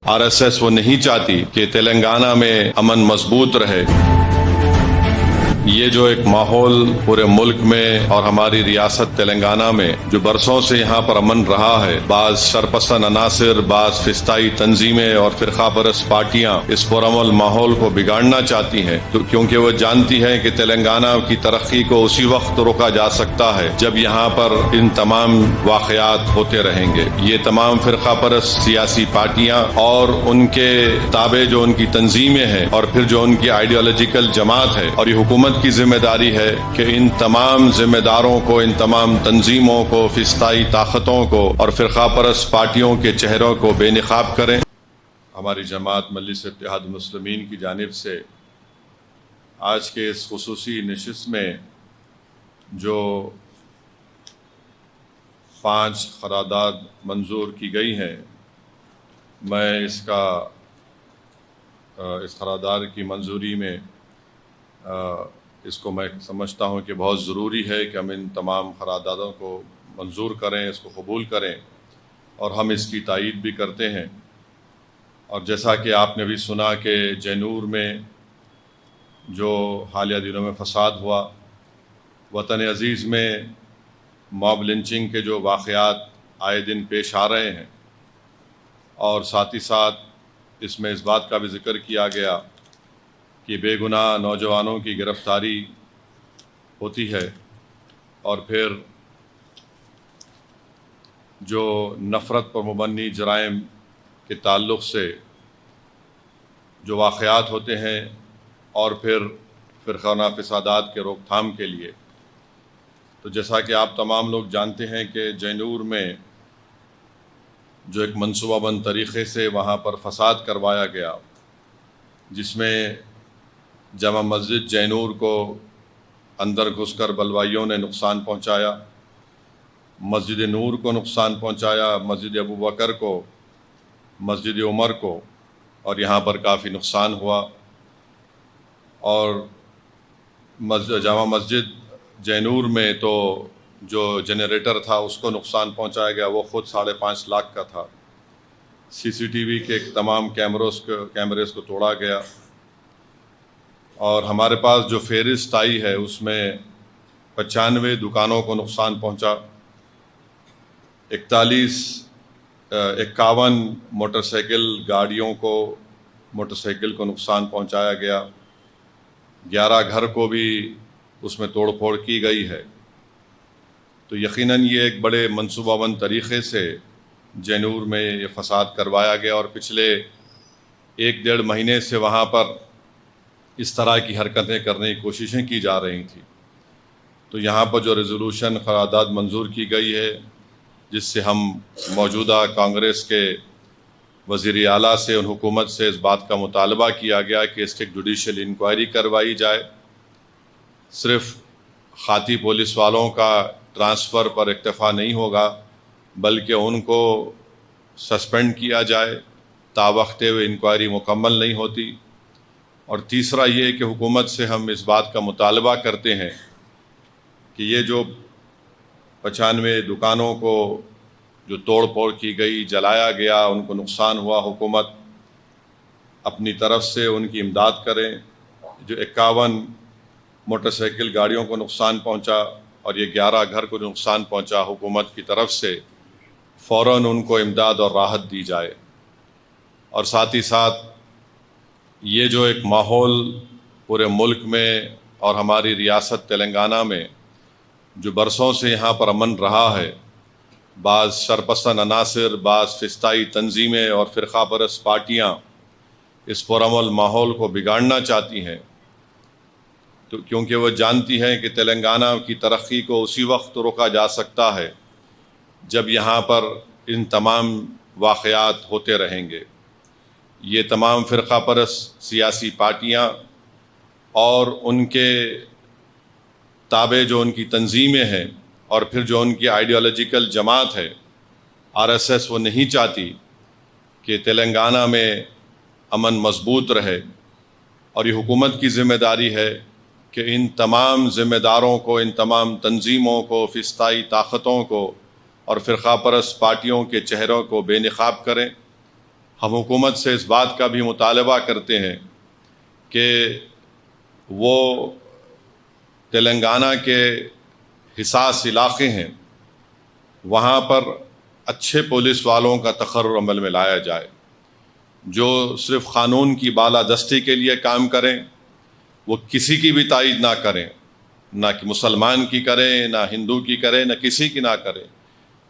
RSS وہ نہیں چاہتی کہ تلنگانہ میں امن مضبوط رہے۔ یہ جو ایک ماحول پورے ملک میں اور ہماری ریاست تلنگانہ میں جو برسوں سے یہاں پر امن رہا ہے، بعض شرپسند عناصر، بعض فسطائی تنظیمیں اور فرقہ پرست پارٹیاں اس پرامن ماحول کو بگاڑنا چاہتی ہیں، تو کیونکہ وہ جانتی ہیں کہ تلنگانہ کی ترقی کو اسی وقت روکا جا سکتا ہے جب یہاں پر ان تمام واقعات ہوتے رہیں گے۔ یہ تمام فرقہ پرست سیاسی پارٹیاں اور ان کے تابع جو ان کی تنظیمیں ہیں اور پھر جو ان کی آئیڈیالوجیکل جماعت ہے، اور یہ حکومت کی ذمہ داری ہے کہ ان تمام ذمہ داروں کو، ان تمام تنظیموں کو، فسطائی طاقتوں کو اور فرقہ پرست پارٹیوں کے چہروں کو بے نقاب کریں۔ ہماری جماعت مجلس اتحاد المسلمین کی جانب سے آج کے اس خصوصی نشست میں جو 5 قرارداد منظور کی گئی ہیں، میں اس قرارداد کی منظوری میں اس کو میں سمجھتا ہوں کہ بہت ضروری ہے کہ ہم ان تمام قراردادوں کو منظور کریں، اس کو قبول کریں، اور ہم اس کی تائید بھی کرتے ہیں۔ اور جیسا کہ آپ نے بھی سنا کہ جینور میں جو حالیہ دنوں میں فساد ہوا، وطن عزیز میں موب لنچنگ کے جو واقعات آئے دن پیش آ رہے ہیں، اور ساتھ ہی ساتھ اس میں اس بات کا بھی ذکر کیا گیا کہ بے گناہ نوجوانوں کی گرفتاری ہوتی ہے، اور پھر جو نفرت پر مبنی جرائم کے تعلق سے جو واقعات ہوتے ہیں، اور پھر فرقانہ فسادات کے روک تھام کے لیے، تو جیسا کہ آپ تمام لوگ جانتے ہیں کہ جینور میں جو ایک منصوبہ بند طریقے سے وہاں پر فساد کروایا گیا، جس میں جامع مسجد جینور کو اندر گھس کر بلوائیوں نے نقصان پہنچایا، مسجد نور کو نقصان پہنچایا، مسجد ابو بکر کو، مسجد عمر کو، اور یہاں پر کافی نقصان ہوا۔ اور جامع مسجد جینور میں تو جو جنریٹر تھا اس کو نقصان پہنچایا گیا، وہ خود 5.5 لاکھ کا تھا۔ CCTV کے تمام کیمریز کو توڑا گیا، اور ہمارے پاس جو فہرست آئی ہے اس میں 95 دکانوں کو نقصان پہنچا، 51 موٹر سائیکل گاڑیوں کو نقصان پہنچایا گیا، 11 گھر کو بھی اس میں توڑ پھوڑ کی گئی ہے۔ تو یقیناً یہ ایک بڑے منصوبہ بند طریقے سے جینور میں یہ فساد کروایا گیا، اور پچھلے 1-1.5 مہینے سے وہاں پر اس طرح کی حرکتیں کرنے کی کوششیں کی جا رہی تھیں۔ تو یہاں پر جو ریزولوشن قرارداد منظور کی گئی ہے، جس سے ہم موجودہ کانگریس کے وزیر اعلیٰ سے، ان حکومت سے اس بات کا مطالبہ کیا گیا کہ اس کی ایک جوڈیشل انکوائری کروائی جائے، صرف خاطی پولیس والوں کا ٹرانسفر پر اکتفا نہیں ہوگا، بلکہ ان کو سسپینڈ کیا جائے، تاوقت وہ انکوائری مکمل نہیں ہوتی۔ اور تیسرا یہ کہ حکومت سے ہم اس بات کا مطالبہ کرتے ہیں کہ یہ جو 95 دکانوں کو جو توڑ پھوڑ کی گئی، جلایا گیا، ان کو نقصان ہوا، حکومت اپنی طرف سے ان کی امداد کریں۔ جو 51 موٹر سائیکل گاڑیوں کو نقصان پہنچا اور یہ 11 گھر کو نقصان پہنچا، حکومت کی طرف سے فوراً ان کو امداد اور راحت دی جائے۔ اور ساتھ ہی ساتھ یہ جو ایک ماحول پورے ملک میں اور ہماری ریاست تلنگانہ میں جو برسوں سے یہاں پر امن رہا ہے، بعض شرپسند عناصر، بعض فسطائی تنظیمیں اور فرقہ پرست پارٹیاں اس پرامن ماحول کو بگاڑنا چاہتی ہیں، تو کیونکہ وہ جانتی ہیں کہ تلنگانہ کی ترقی کو اسی وقت روکا جا سکتا ہے جب یہاں پر ان تمام واقعات ہوتے رہیں گے۔ یہ تمام فرقہ پرست سیاسی پارٹیاں اور ان کے تابع جو ان کی تنظیمیں ہیں اور پھر جو ان کی آئیڈیالوجیکل جماعت ہے، RSS وہ نہیں چاہتی کہ تلنگانہ میں امن مضبوط رہے، اور یہ حکومت کی ذمہ داری ہے کہ ان تمام ذمہ داروں کو، ان تمام تنظیموں کو، فسطائی طاقتوں کو اور فرقہ پرست پارٹیوں کے چہروں کو بے نقاب کریں۔ ہم حکومت سے اس بات کا بھی مطالبہ کرتے ہیں کہ وہ تلنگانہ کے حساس علاقے ہیں، وہاں پر اچھے پولیس والوں کا تقرر عمل میں لایا جائے، جو صرف قانون کی بالادستی کے لیے کام کریں، وہ کسی کی بھی تائید نہ کریں، نہ کہ مسلمان کی کریں، نہ ہندو کی کریں، نہ کسی کی نہ کریں،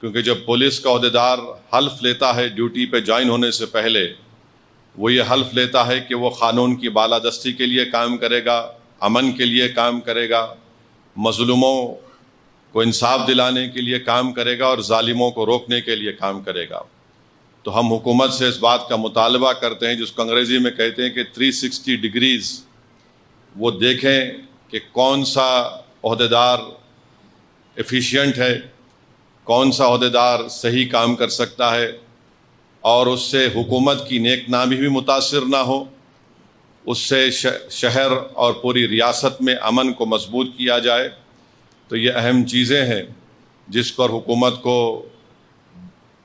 کیونکہ جب پولیس کا عہدیدار حلف لیتا ہے ڈیوٹی پہ جوائن ہونے سے پہلے، وہ یہ حلف لیتا ہے کہ وہ قانون کی بالادستی کے لیے کام کرے گا، امن کے لیے کام کرے گا، مظلوموں کو انصاف دلانے کے لیے کام کرے گا، اور ظالموں کو روکنے کے لیے کام کرے گا۔ تو ہم حکومت سے اس بات کا مطالبہ کرتے ہیں، جس کو انگریزی میں کہتے ہیں کہ 360 ڈگریز وہ دیکھیں کہ کون سا عہدیدار ایفیشینٹ ہے، کون سا عہدیدار صحیح کام کر سکتا ہے، اور اس سے حکومت کی نیک نامی بھی متاثر نہ ہو، اس سے شہر اور پوری ریاست میں امن کو مضبوط کیا جائے۔ تو یہ اہم چیزیں ہیں جس پر حکومت کو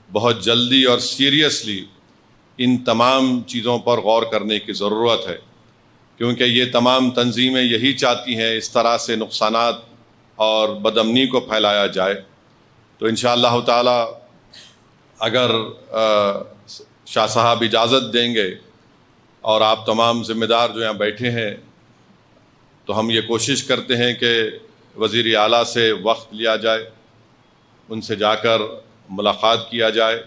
بہت جلدی اور سیریسلی ان تمام چیزوں پر غور کرنے کی ضرورت ہے، کیونکہ یہ تمام تنظیمیں یہی چاہتی ہیں اس طرح سے نقصانات اور بدامنی کو پھیلایا جائے۔ تو انشاءاللہ تعالی اگر شاہ صاحب اجازت دیں گے اور آپ تمام ذمہ دار جو یہاں بیٹھے ہیں، تو ہم یہ کوشش کرتے ہیں کہ وزیر اعلیٰ سے وقت لیا جائے، ان سے جا کر ملاقات کیا جائے،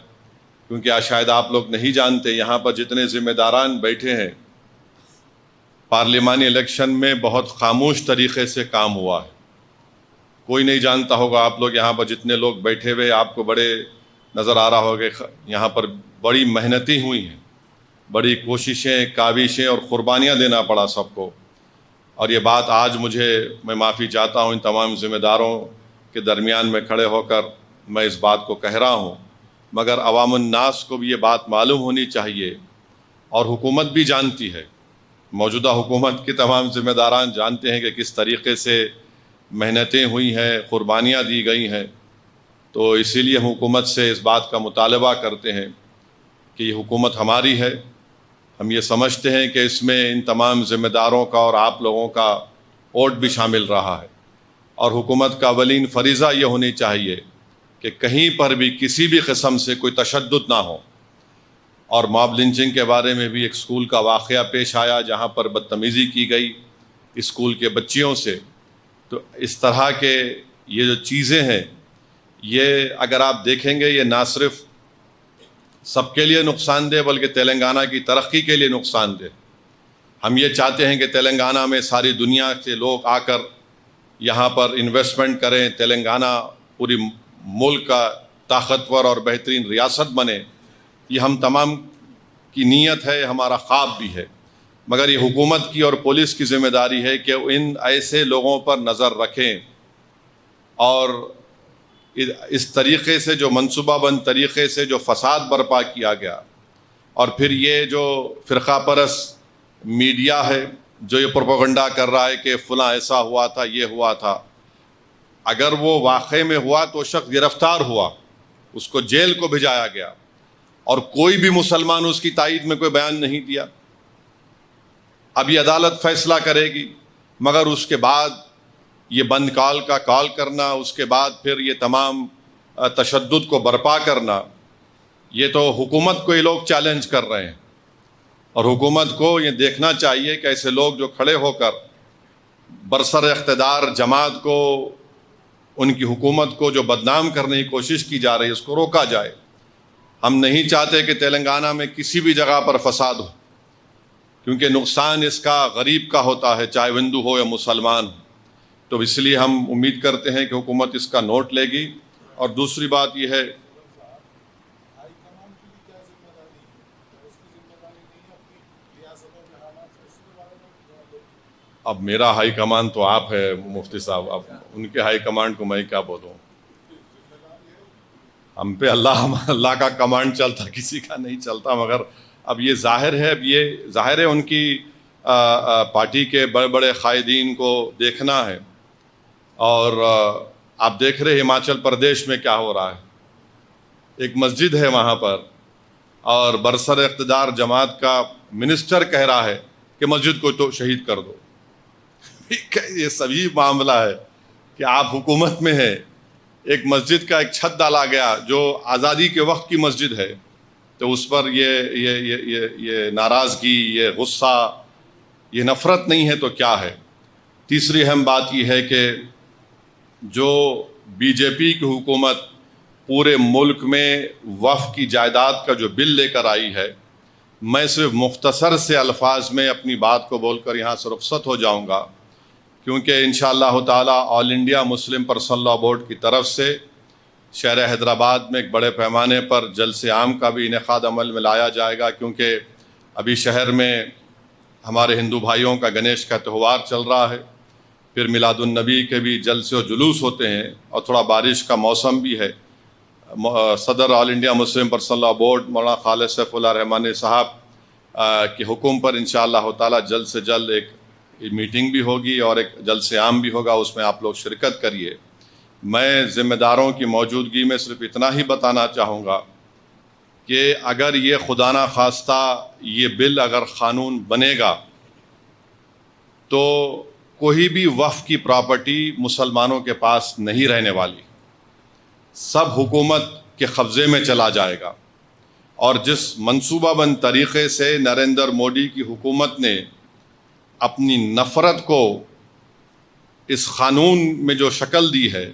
کیونکہ شاید آپ لوگ نہیں جانتے یہاں پر جتنے ذمہ داران بیٹھے ہیں، پارلیمانی الیکشن میں بہت خاموش طریقے سے کام ہوا ہے، کوئی نہیں جانتا ہوگا۔ آپ لوگ یہاں پر جتنے لوگ بیٹھے ہوئے، آپ کو بڑے نظر آ رہا ہوگا یہاں پر بڑی محنتیں ہوئی ہیں، بڑی کوششیں، کاوشیں اور قربانیاں دینا پڑا سب کو۔ اور یہ بات آج میں معافی چاہتا ہوں ان تمام ذمہ داروں کے درمیان میں کھڑے ہو کر میں اس بات کو کہہ رہا ہوں، مگر عوام الناس کو بھی یہ بات معلوم ہونی چاہیے، اور حکومت بھی جانتی ہے، موجودہ حکومت کے تمام ذمہ داران جانتے ہیں کہ کس طریقے سے محنتیں ہوئی ہیں، قربانیاں دی گئی ہیں۔ تو اسی لیے ہم حکومت سے اس بات کا مطالبہ کرتے ہیں کہ یہ حکومت ہماری ہے، ہم یہ سمجھتے ہیں کہ اس میں ان تمام ذمہ داروں کا اور آپ لوگوں کا ووٹ بھی شامل رہا ہے، اور حکومت کا اولین فریضہ یہ ہونی چاہیے کہ کہیں پر بھی کسی بھی قسم سے کوئی تشدد نہ ہو۔ اور ماب لنچنگ کے بارے میں بھی ایک اسکول کا واقعہ پیش آیا جہاں پر بدتمیزی کی گئی اسکول کے بچیوں سے۔ تو اس طرح کے یہ جو چیزیں ہیں، یہ اگر آپ دیکھیں گے، یہ نہ صرف سب کے لیے نقصان دہ بلکہ تلنگانہ کی ترقی کے لیے نقصان دہ۔ ہم یہ چاہتے ہیں کہ تلنگانہ میں ساری دنیا سے لوگ آ کر یہاں پر انویسٹمنٹ کریں، تلنگانہ پوری ملک کا طاقتور اور بہترین ریاست بنے۔ یہ ہم تمام کی نیت ہے، ہمارا خواب بھی ہے، مگر یہ حکومت کی اور پولیس کی ذمہ داری ہے کہ ان ایسے لوگوں پر نظر رکھیں، اور اس طریقے سے جو منصوبہ بند طریقے سے جو فساد برپا کیا گیا، اور پھر یہ جو فرقہ پرست میڈیا ہے جو یہ پروپیگنڈا کر رہا ہے کہ فلاں ایسا ہوا تھا، یہ ہوا تھا، اگر وہ واقعے میں ہوا تو شخص گرفتار ہوا، اس کو جیل کو بھیجایا گیا، اور کوئی بھی مسلمان اس کی تائید میں کوئی بیان نہیں دیا۔ اب یہ عدالت فیصلہ کرے گی، مگر اس کے بعد یہ بند کال کا کال کرنا، اس کے بعد پھر یہ تمام تشدد کو برپا کرنا، یہ تو حکومت کو یہ لوگ چیلنج کر رہے ہیں، اور حکومت کو یہ دیکھنا چاہیے کہ ایسے لوگ جو کھڑے ہو کر برسر اقتدار جماعت کو، ان کی حکومت کو جو بدنام کرنے کی کوشش کی جا رہی ہے، اس کو روکا جائے۔ ہم نہیں چاہتے کہ تلنگانہ میں کسی بھی جگہ پر فساد ہو، کیونکہ نقصان اس کا غریب کا ہوتا ہے، چاہے ہندو ہو یا مسلمان ہو۔ تو اس لیے ہم امید کرتے ہیں کہ حکومت اس کا نوٹ لے گی۔ اور دوسری بات یہ ہے، اب میرا ہائی کمان تو آپ ہے مفتی صاحب، اب ان کے ہائی کمانڈ کو میں کیا بولوں؟ ہم پہ اللہ کا کمانڈ چلتا، کسی کا نہیں چلتا، مگر اب یہ ظاہر ہے ان کی پارٹی کے بڑے بڑے قائدین کو دیکھنا ہے۔ اور آپ دیکھ رہے ہماچل پردیش میں کیا ہو رہا ہے، ایک مسجد ہے وہاں پر، اور برسر اقتدار جماعت کا منسٹر کہہ رہا ہے کہ مسجد کو تو شہید کر دو. یہ سبھی معاملہ ہے کہ آپ حکومت میں ہیں, ایک مسجد کا ایک چھت ڈالا گیا جو آزادی کے وقت کی مسجد ہے, تو اس پر یہ ناراضگی, یہ غصہ, یہ نفرت نہیں ہے تو کیا ہے. تیسری اہم بات یہ ہے کہ جو بی جے پی کی حکومت پورے ملک میں وقف کی جائیداد کا جو بل لے کر آئی ہے, میں صرف مختصر سے الفاظ میں اپنی بات کو بول کر یہاں سے رخصت ہو جاؤں گا, کیونکہ انشاءاللہ تعالی All India Muslim Personal Law Board کی طرف سے شہر حیدرآباد میں ایک بڑے پیمانے پر جلسے عام کا بھی انعقاد عمل میں لایا جائے گا, کیونکہ ابھی شہر میں ہمارے ہندو بھائیوں کا گنیش کا تہوار چل رہا ہے, پھر میلاد النبی کے بھی جلسے و جلوس ہوتے ہیں, اور تھوڑا بارش کا موسم بھی ہے. صدر All India Muslim Personal Law Board Maulana Khalid Saif Ullah رحمانی صاحب کے حکم پر انشاءاللہ تعالی جلد سے جلد ایک میٹنگ بھی ہوگی اور ایک جلسے عام بھی ہوگا, اس میں آپ لوگ شرکت کریے. میں ذمہ داروں کی موجودگی میں صرف اتنا ہی بتانا چاہوں گا کہ اگر یہ خدا نہ خواستہ یہ بل اگر قانون بنے گا تو کوئی بھی وقف کی پراپرٹی مسلمانوں کے پاس نہیں رہنے والی, سب حکومت کے قبضے میں چلا جائے گا. اور جس منصوبہ بند طریقے سے نریندر مودی کی حکومت نے اپنی نفرت کو اس قانون میں جو شکل دی ہے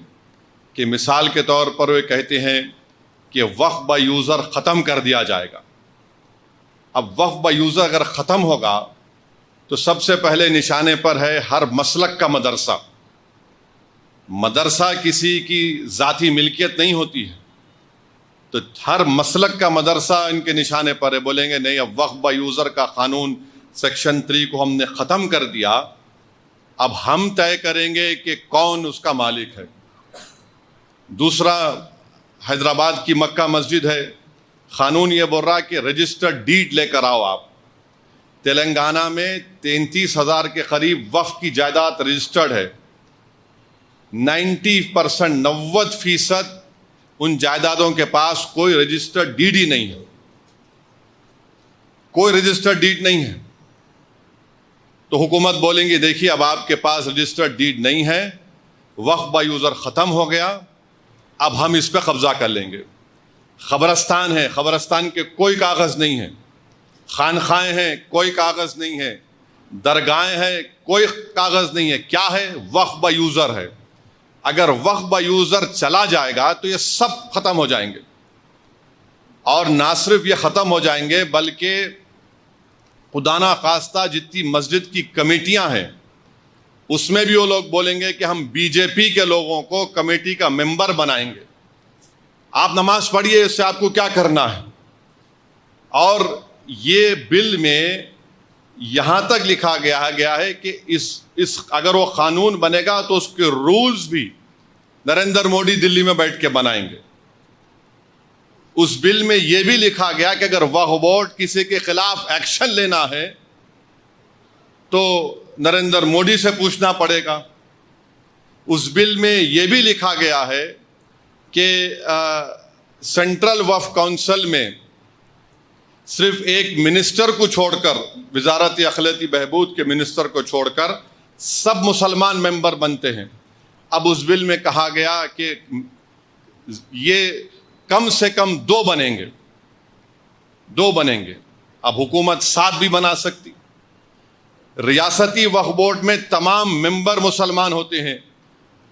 کہ مثال کے طور پر وہ کہتے ہیں کہ وقف با یوزر ختم کر دیا جائے گا. اب وقف با یوزر اگر ختم ہوگا تو سب سے پہلے نشانے پر ہے ہر مسلک کا مدرسہ. مدرسہ کسی کی ذاتی ملکیت نہیں ہوتی ہے, تو ہر مسلک کا مدرسہ ان کے نشانے پر ہے. بولیں گے نہیں, اب وقف با یوزر کا قانون سیکشن 3 کو ہم نے ختم کر دیا, اب ہم طے کریں گے کہ کون اس کا مالک ہے. دوسرا, حیدرآباد کی مکہ مسجد ہے, قانون یہ بول رہا کہ رجسٹرڈ ڈیڈ لے کر آؤ آپ. تلنگانہ میں 33,000 کے قریب وقف کی جائیداد رجسٹرڈ ہے. 90% ان جائیدادوں کے پاس کوئی رجسٹرڈ ڈیڈ ہی نہیں ہے, کوئی رجسٹرڈ ڈیڈ نہیں ہے. تو حکومت بولیں گی دیکھیے اب آپ کے پاس رجسٹرڈ ڈیڈ نہیں ہے, وقف با یوزر ختم ہو گیا, اب ہم اس پہ قبضہ کر لیں گے. قبرستان ہے, قبرستان کے کوئی کاغذ نہیں ہے. خانقاہیں ہیں, کوئی کاغذ نہیں ہے. درگاہیں ہیں, کوئی کاغذ نہیں ہے. کیا ہے؟ وقف با یوزر ہے. اگر وقف با یوزر چلا جائے گا تو یہ سب ختم ہو جائیں گے, اور نہ صرف یہ ختم ہو جائیں گے بلکہ خدا نہ خواستہ جتنی مسجد کی کمیٹیاں ہیں اس میں بھی وہ لوگ بولیں گے کہ ہم بی جے پی کے لوگوں کو کمیٹی کا ممبر بنائیں گے. آپ نماز پڑھیے, اس سے آپ کو کیا کرنا ہے. اور یہ بل میں یہاں تک لکھا گیا ہے کہ اس اگر وہ قانون بنے گا تو اس کے رولز بھی نریندر مودی دلی میں بیٹھ کے بنائیں گے. اس بل میں یہ بھی لکھا گیا کہ اگر وقف بورڈ کسی کے خلاف ایکشن لینا ہے تو نریندر مودی سے پوچھنا پڑے گا. اس بل میں یہ بھی لکھا گیا ہے کہ سینٹرل وقف کونسل میں صرف ایک منسٹر کو چھوڑ کر, وزارت اقلیتی بہبود کے منسٹر کو چھوڑ کر سب مسلمان ممبر بنتے ہیں. اب اس بل میں کہا گیا کہ یہ کم سے کم 2 بنیں گے, 2 بنیں گے. اب حکومت 7 بھی بنا سکتی. ریاستی وقف بورڈ میں تمام ممبر مسلمان ہوتے ہیں,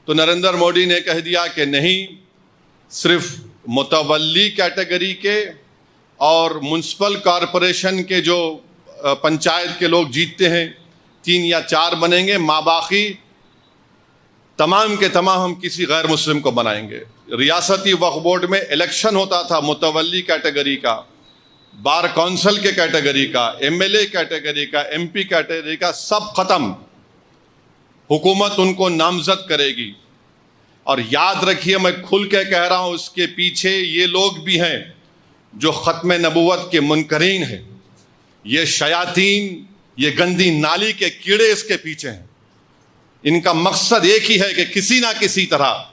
تو نریندر مودی نے کہہ دیا کہ نہیں, صرف متولی کیٹیگری کے اور میونسپل کارپوریشن کے جو پنچایت کے لوگ جیتتے ہیں 3 یا 4 بنیں گے, ماباقی تمام کے تمام ہم کسی غیر مسلم کو بنائیں گے. ریاستی وقف بورڈ میں الیکشن ہوتا تھا متولی کیٹیگری کا, بار کونسل کے کیٹیگری کا, ایم ایل اے کیٹیگری کا, ایم پی کیٹیگری کا, سب ختم. حکومت ان کو نامزد کرے گی. اور یاد رکھیے, میں کھل کے کہہ رہا ہوں, اس کے پیچھے یہ لوگ بھی ہیں جو ختم نبوت کے منکرین ہیں. یہ شیاطین, یہ گندی نالی کے کیڑے اس کے پیچھے ہیں. ان کا مقصد ایک ہی ہے کہ کسی نہ کسی طرح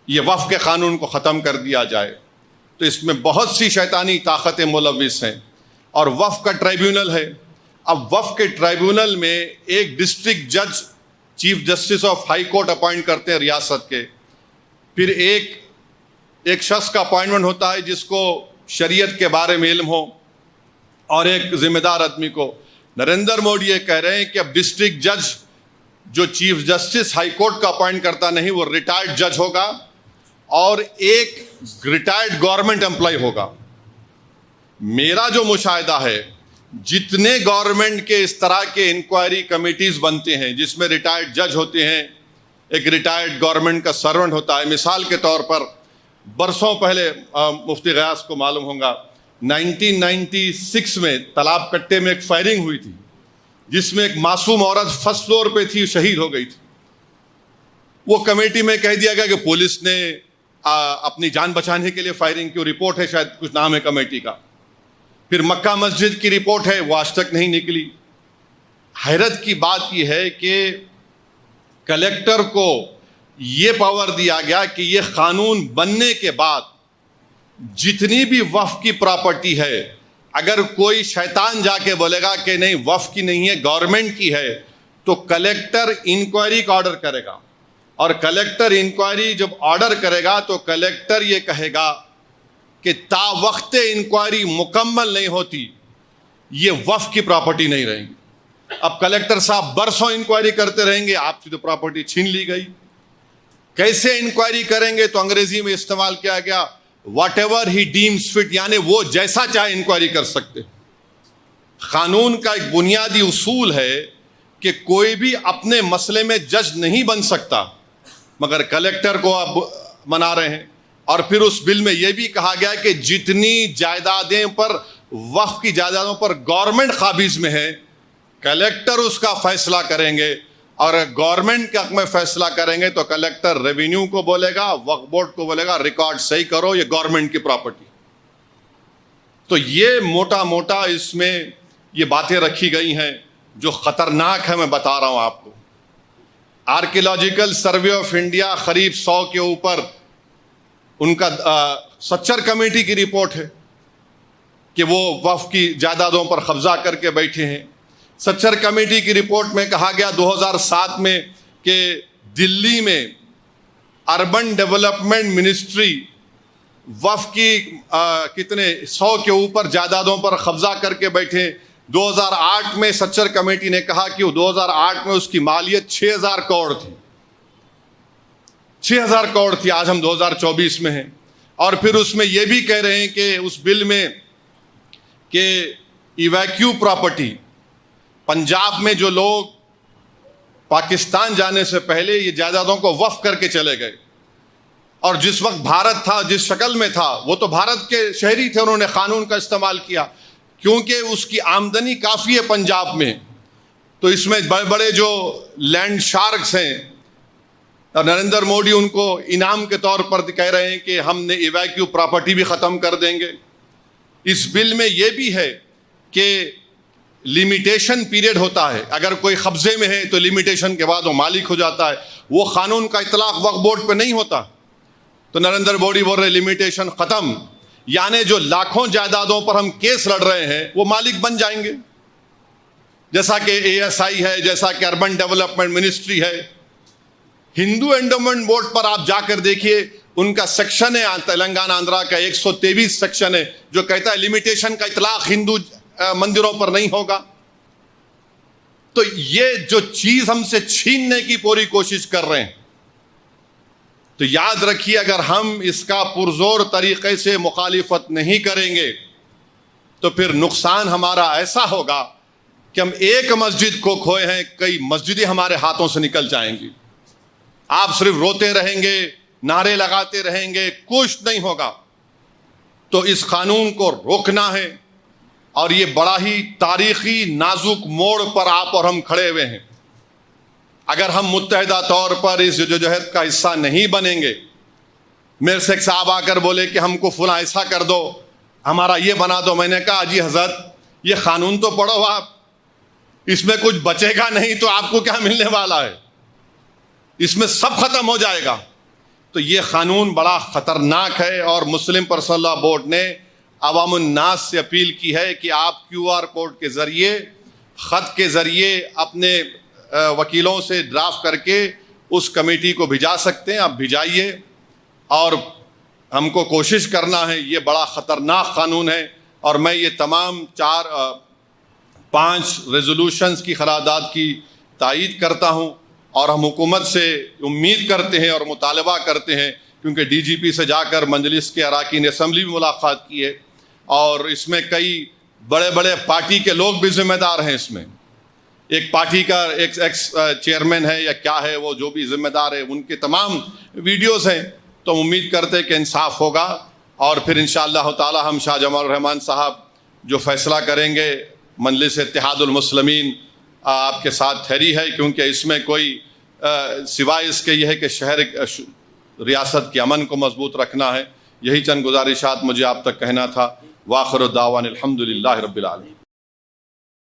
یہ وقف کے قانون کو ختم کر دیا جائے. تو اس میں بہت سی شیطانی طاقتیں ملوث ہیں، اور وقف کا ٹرائیبیونل ہے۔ اب وقف کے ٹرائیبیونل میں ایک ڈسٹرکٹ جج chief justice of high court appoint کرتے ہیں ریاست کے، پھر ایک شخص کا اپوائنٹمنٹ ہوتا ہے جس کو شریعت کے بارے میں علم ہو، اور ایک ذمہ دار آدمی کو۔ نریندر مودی یہ کہہ رہے ہیں کہ اب ڈسٹرکٹ جج جو چیف جسٹس ہائی کورٹ کا اپوائنٹ کرتا نہیں، وہ ریٹائرڈ جج ہوگا، اور ایک ریٹائرڈ گورنمنٹ امپلائی ہوگا۔ میرا جو مشاہدہ ہے، جتنے گورنمنٹ کے اس طرح کے انکوائری کمیٹیز بنتے ہیں جس میں ریٹائرڈ جج ہوتے ہیں، ایک ریٹائرڈ گورنمنٹ کا سرونٹ ہوتا ہے۔ مثال کے طور پر برسوں پہلے مفتی غیاث کو معلوم ہوگا، 1996 میں تالاب کٹے میں ایک فائرنگ ہوئی تھی جس میں ایک معصوم عورت فرسٹ فلور پہ تھی، شہید ہو گئی تھی۔ وہ کمیٹی میں کہہ دیا گیا کہ پولیس نے اپنی جان بچانے کے لیے فائرنگ کی، رپورٹ ہے، شاید کچھ نام ہے کمیٹی کا۔ پھر مکہ مسجد کی رپورٹ ہے، وہ آج تک نہیں نکلی۔ حیرت کی بات یہ ہے کہ کلیکٹر کو یہ پاور دیا گیا کہ یہ قانون بننے کے بعد جتنی بھی وقف کی پراپرٹی ہے، اگر کوئی شیطان جا کے بولے گا کہ نہیں وقف کی نہیں ہے، گورنمنٹ کی ہے، تو کلیکٹر انکوائری کا آرڈر کرے گا، اور کلیکٹر انکوائری جب آرڈر کرے گا تو کلیکٹر یہ کہے گا کہ تا وقت انکوائری مکمل نہیں ہوتی یہ وقف کی پراپرٹی نہیں رہیں گی۔ اب کلیکٹر صاحب برسوں انکوائری کرتے رہیں گے، آپ کی تو پراپرٹی چھین لی گئی۔ کیسے انکوائری کریں گے؟ تو انگریزی میں استعمال کیا گیا whatever he deems fit, یعنی وہ جیسا چاہے انکوائری کر سکتے۔ قانون کا ایک بنیادی اصول ہے کہ کوئی بھی اپنے مسئلے میں جج نہیں بن سکتا، مگر کلیکٹر کو اب بنا رہے ہیں۔ اور پھر اس بل میں یہ بھی کہا گیا کہ جتنی جائیدادیں پر وقف کی جائیدادوں پر گورنمنٹ قابض میں ہے، کلیکٹر اس کا فیصلہ کریں گے، اور گورنمنٹ کے حق میں فیصلہ کریں گے تو کلیکٹر ریونیو کو بولے گا، وقف بورڈ کو بولے گا ریکارڈ صحیح کرو، یہ گورنمنٹ کی پراپرٹی۔ تو یہ موٹا موٹا اس میں یہ باتیں رکھی گئی ہیں جو خطرناک ہے، میں بتا رہا ہوں آپ کو۔ آرکیولوجیکل سروے آف انڈیا قریب 100 کے اوپر ان کا سچر کمیٹی کی رپورٹ ہے کہ وہ وقف کی جائیدادوں پر قبضہ کر کے بیٹھے ہیں۔ سچر کمیٹی کی رپورٹ میں کہا گیا 2007 میں کہ دلی میں اربن ڈیولپمنٹ منسٹری وقف کی کتنے 100 کے اوپر جائیدادوں پر قبضہ کر کے بیٹھے۔ 2008 میں سچر کمیٹی نے کہا کہ 2008 میں اس کی مالیت 6000 کروڑ تھی، 6000 کروڑ تھی۔ آج ہم 2024 میں ہیں، اور پھر اس میں یہ بھی کہہ رہے ہیں کہ اس بل میں کہ ایویکیو پراپرٹی، پنجاب میں جو لوگ پاکستان جانے سے پہلے یہ جائیدادوں کو وقف کر کے چلے گئے، اور جس وقت بھارت تھا جس شکل میں تھا وہ تو بھارت کے شہری تھے، انہوں نے قانون کا استعمال کیا کیونکہ اس کی آمدنی کافی ہے پنجاب میں۔ تو اس میں بڑے بڑے جو لینڈ شارکس ہیں، اور نریندر مودی ان کو انعام کے طور پر کہہ رہے ہیں کہ ہم نے ایویکیو پراپرٹی بھی ختم کر دیں گے۔ اس بل میں یہ بھی ہے کہ لمیٹیشن پیریڈ ہوتا ہے، اگر کوئی قبضے میں ہے تو لمیٹیشن کے بعد وہ مالک ہو جاتا ہے، وہ قانون کا اطلاق وقف بورڈ پہ نہیں ہوتا۔ تو نریندر مودی بول رہے لمیٹیشن ختم، یعنی جو لاکھوں جائیدادوں پر ہم کیس لڑ رہے ہیں وہ مالک بن جائیں گے، جیسا کہ ASI ہے، جیسا کہ اربن ڈیولپمنٹ منسٹری ہے۔ ہندو اینڈومنٹ بورڈ پر آپ جا کر دیکھیے، ان کا سیکشن ہے تلنگانہ آندھرا کا 123 سیکشن ہے جو کہتا ہے لمیٹیشن کا اطلاق ہندو مندروں پر نہیں ہوگا۔ تو یہ جو چیز ہم سے چھیننے کی پوری کوشش کر رہے ہیں، تو یاد رکھیے اگر ہم اس کا پرزور طریقے سے مخالفت نہیں کریں گے تو پھر نقصان ہمارا ایسا ہوگا کہ ہم ایک مسجد کو کھوئے ہیں، کئی مسجدیں ہمارے ہاتھوں سے نکل جائیں گی۔ آپ صرف روتے رہیں گے، نعرے لگاتے رہیں گے، کچھ نہیں ہوگا۔ تو اس قانون کو روکنا ہے، اور یہ بڑا ہی تاریخی نازک موڑ پر آپ اور ہم کھڑے ہوئے ہیں۔ اگر ہم متحدہ طور پر اس جدوجہد کا حصہ نہیں بنیں گے، میرے سے ایک صاحب آ کر بولے کہ ہم کو فلاں ایسا کر دو، ہمارا یہ بنا دو، میں نے کہا جی حضرت یہ قانون تو پڑھو آپ، اس میں کچھ بچے گا نہیں تو آپ کو کیا ملنے والا ہے، اس میں سب ختم ہو جائے گا۔ تو یہ قانون بڑا خطرناک ہے، اور مسلم پرسنل لا بورڈ نے عوام الناس سے اپیل کی ہے کہ آپ QR کوڈ کے ذریعے، خط کے ذریعے اپنے وکیلوں سے ڈرافٹ کر کے اس کمیٹی کو بھیجا سکتے ہیں، آپ بھیجائیے، اور ہم کو کوشش کرنا ہے۔ یہ بڑا خطرناک قانون ہے، اور میں یہ تمام 5 ریزولوشنز کی قرارداد کی تائید کرتا ہوں، اور ہم حکومت سے امید کرتے ہیں اور مطالبہ کرتے ہیں، کیونکہ DGP سے جا کر مجلس کے اراکین اسمبلی بھی ملاقات کی ہے، اور اس میں کئی بڑے بڑے پارٹی کے لوگ بھی ذمہ دار ہیں۔ اس میں ایک پارٹی کا ایکس چیئرمین ہے یا کیا ہے، وہ جو بھی ذمہ دار ہے، ان کے تمام ویڈیوز ہیں۔ تو ہم امید کرتے ہیں کہ انصاف ہوگا، اور پھر انشاءاللہ تعالی ہم شاہ جمال الرحمن صاحب جو فیصلہ کریں گے، مجلس اتحاد المسلمین آپ کے ساتھ ٹھہری ہے، کیونکہ اس میں کوئی سوائے اس کے یہ ہے کہ شہر ریاست کے امن کو مضبوط رکھنا ہے۔ یہی چند گزارشات مجھے آپ تک کہنا تھا۔ وآخر دعوانا الحمدللہ رب العالمین۔